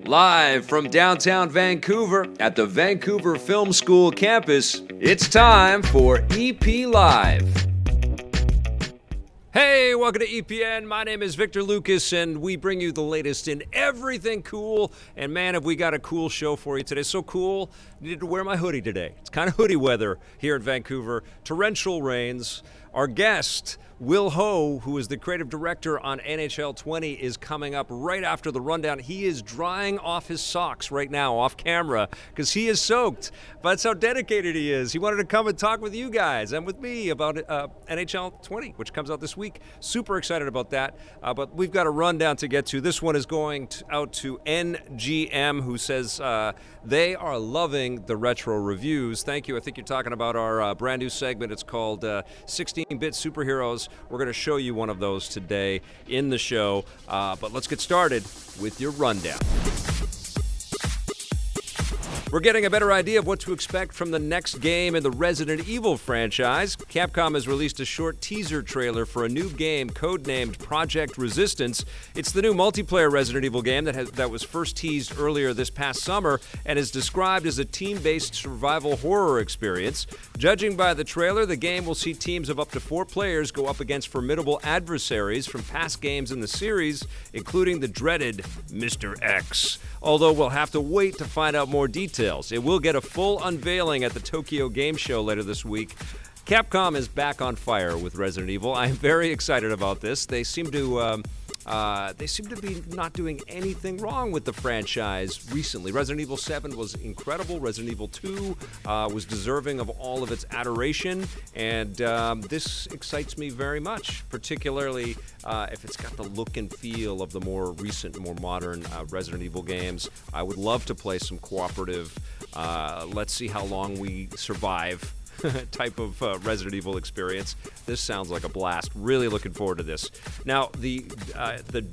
Live from downtown Vancouver at the Vancouver Film School campus, it's time for EP Live. Hey, welcome to EPN. My name is Victor Lucas, and we bring you the latest in everything cool. And man, have we got a cool show for you today. So cool, I needed to wear my hoodie today. It's kind of hoodie weather here in Vancouver. Torrential rains. Our guest, Will Ho, who is the creative director on NHL 20, is coming up right after the rundown. He is drying off his socks right now off camera because he is soaked. That's how dedicated he is. He wanted to come and talk with you guys and with me about NHL 20, which comes out this week. Super excited about that. But we've got a rundown to get to. This one is going out to NGM, who says they are loving the retro reviews. Thank you. I think you're talking about our brand new segment. It's called 16-Bit Superheroes. We're going to show you one of those today in the show, but let's get started with your rundown. We're getting a better idea of what to expect from the next game in the Resident Evil franchise. Capcom has released a short teaser trailer for a new game codenamed Project Resistance. It's the new multiplayer Resident Evil game that was first teased earlier this past summer and is described as a team-based survival horror experience. Judging by the trailer, the game will see teams of up to 4 players go up against formidable adversaries from past games in the series, including the dreaded Mr. X. Although we'll have to wait to find out more details. It will get a full unveiling at the Tokyo Game Show later this week. Capcom is back on fire with Resident Evil. I'm very excited about this. They seem to be not doing anything wrong with the franchise recently. Resident Evil 7 was incredible. Resident Evil 2 was deserving of all of its adoration, and this excites me very much, particularly if it's got the look and feel of the more recent, more modern Resident Evil games. I would love to play some cooperative, let's see how long we survive type of Resident Evil experience. This sounds like a blast. Really looking forward to this. Now, the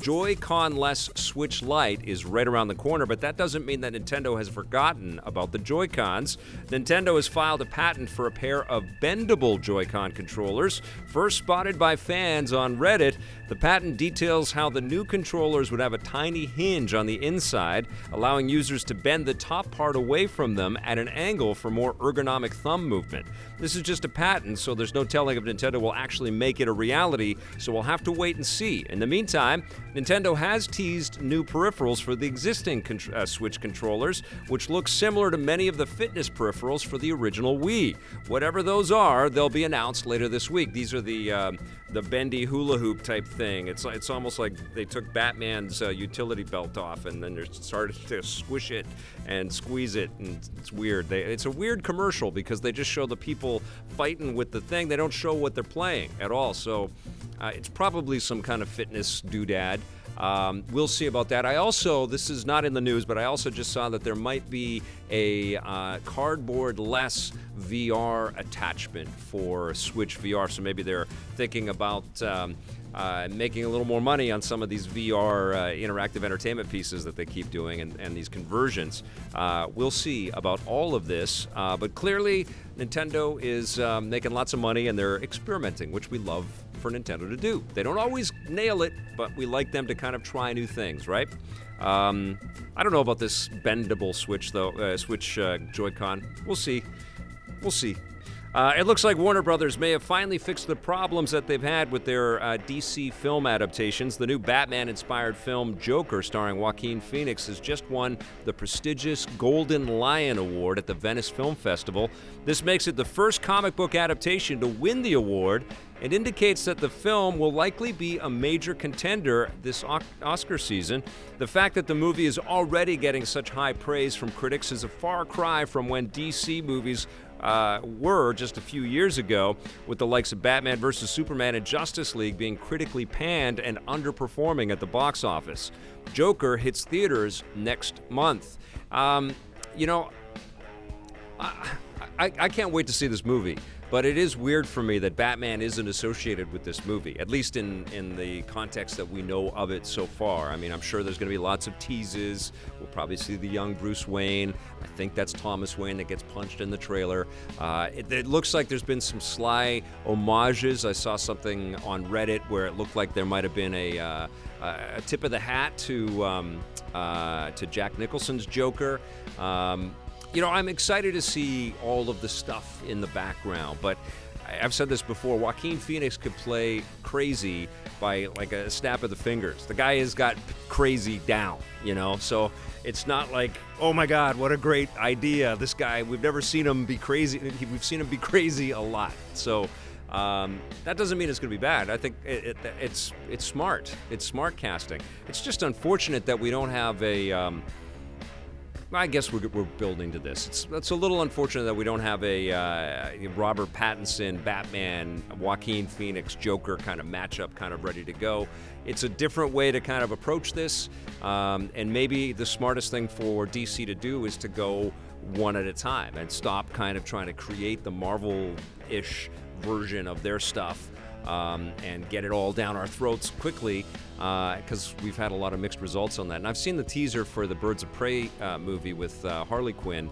Joy-Con-less Switch Lite is right around the corner, but that doesn't mean that Nintendo has forgotten about the Joy-Cons. Nintendo has filed a patent for a pair of bendable Joy-Con controllers. First spotted by fans on Reddit, the patent details how the new controllers would have a tiny hinge on the inside, allowing users to bend the top part away from them at an angle for more ergonomic thumb movement. This is just a patent, so there's no telling if Nintendo will actually make it a reality, so we'll have to wait and see. In the meantime, Nintendo has teased new peripherals for the existing Switch controllers, which look similar to many of the fitness peripherals for the original Wii. Whatever those are, they'll be announced later this week. These are the bendy hula hoop type thing. It's almost like they took Batman's utility belt off and then they started to squish it and squeeze it, and it's weird. It's a weird commercial because they just show the people fighting with the thing. They don't show what they're playing at all, so it's probably some kind of fitness doodad. We'll see about that. This is not in the news, but I also just saw that there might be a cardboard-less VR attachment for Switch VR, so maybe they're thinking about making a little more money on some of these VR interactive entertainment pieces that they keep doing and these conversions. We'll see about all of this, but clearly Nintendo is making lots of money and they're experimenting, which we love for Nintendo to do. They don't always nail it, but we like them to kind of try new things, right? I don't know about this bendable Switch, though. Switch Joy-Con. We'll see. It looks like Warner Brothers may have finally fixed the problems that they've had with their DC film adaptations. The new Batman-inspired film Joker, starring Joaquin Phoenix, has just won the prestigious Golden Lion Award at the Venice Film Festival. This makes it the first comic book adaptation to win the award. It indicates that the film will likely be a major contender this Oscar season. The fact that the movie is already getting such high praise from critics is a far cry from when DC movies were just a few years ago, with the likes of Batman vs. Superman and Justice League being critically panned and underperforming at the box office. Joker hits theaters next month. I can't wait to see this movie. But it is weird for me that Batman isn't associated with this movie, at least in the context that we know of it so far. I mean, I'm sure there's going to be lots of teases. We'll probably see the young Bruce Wayne. I think that's Thomas Wayne that gets punched in the trailer. It looks like there's been some sly homages. I saw something on Reddit where it looked like there might have been a tip of the hat to Jack Nicholson's Joker. I'm excited to see all of the stuff in the background, but I've said this before, Joaquin Phoenix could play crazy by like a snap of the fingers. The guy has got crazy down, so it's not like, oh my God, what a great idea. This guy, we've never seen him be crazy. We've seen him be crazy a lot. So that doesn't mean it's going to be bad. I think it's smart. It's smart casting. It's just unfortunate that we don't have I guess we're building to this. It's a little unfortunate that we don't have a Robert Pattinson, Batman, Joaquin Phoenix, Joker kind of matchup kind of ready to go. It's a different way to kind of approach this, and maybe the smartest thing for DC to do is to go one at a time and stop kind of trying to create the Marvel-ish version of their stuff and get it all down our throats quickly, because we've had a lot of mixed results on that. And I've seen the teaser for the Birds of Prey movie with Harley Quinn,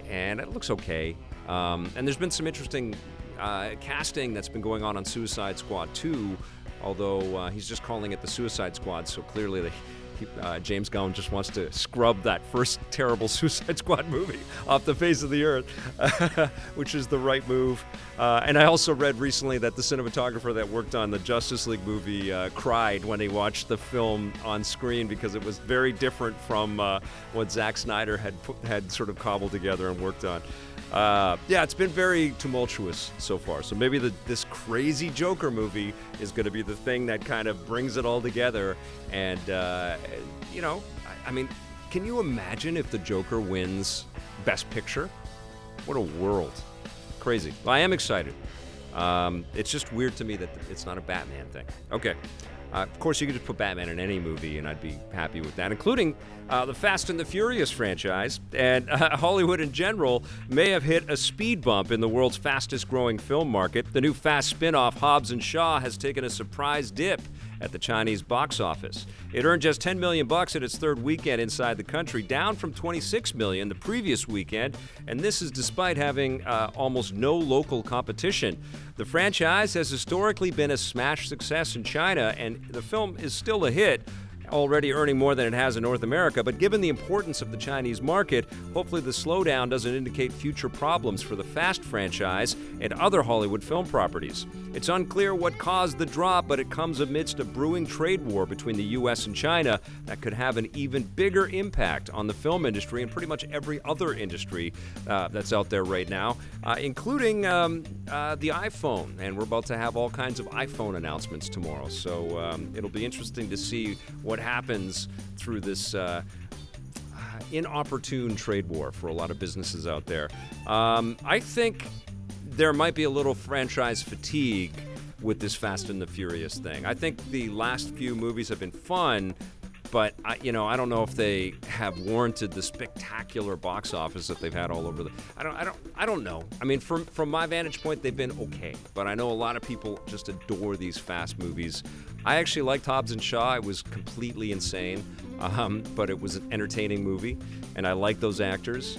and it looks okay. And there's been some interesting casting that's been going on Suicide Squad 2, although he's just calling it the Suicide Squad, so clearly James Gunn just wants to scrub that first terrible Suicide Squad movie off the face of the earth, which is the right move. And I also read recently that the cinematographer that worked on the Justice League movie cried when he watched the film on screen because it was very different from what Zack Snyder had sort of cobbled together and worked on. It's been very tumultuous so far. So maybe this crazy Joker movie is going to be the thing that kind of brings it all together. And, I mean, can you imagine if the Joker wins Best Picture? What a world. Crazy. Well, I am excited. It's just weird to me that it's not a Batman thing. Okay. Of course, you could just put Batman in any movie, and I'd be happy with that, including the Fast and the Furious franchise. And Hollywood in general may have hit a speed bump in the world's fastest-growing film market. The new Fast spin-off, Hobbs & Shaw, has taken a surprise dip at the Chinese box office. It earned just $10 million in its third weekend inside the country, down from $26 million the previous weekend, and this is despite having almost no local competition. The franchise has historically been a smash success in China, and the film is still a hit, already earning more than it has in North America. But given the importance of the Chinese market, hopefully the slowdown doesn't indicate future problems for the Fast franchise and other Hollywood film properties. It's unclear what caused the drop, but it comes amidst a brewing trade war between the U.S. and China that could have an even bigger impact on the film industry and pretty much every other industry that's out there right now, including the iPhone. And we're about to have all kinds of iPhone announcements tomorrow. So it'll be interesting to see what happens through this inopportune trade war for a lot of businesses out there. I think there might be a little franchise fatigue with this Fast and the Furious thing. I think the last few movies have been fun, but I don't know if they have warranted the spectacular box office that they've had all over the. I don't know. I mean, from my vantage point, they've been okay, but I know a lot of people just adore these Fast movies. I actually liked Hobbs & Shaw. It was completely insane, but it was an entertaining movie, and I like those actors.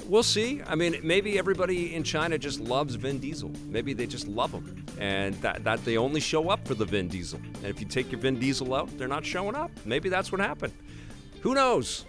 We'll see. I mean, maybe everybody in China just loves Vin Diesel. Maybe they just love him, and that they only show up for the Vin Diesel. And if you take your Vin Diesel out, they're not showing up. Maybe that's what happened. Who knows?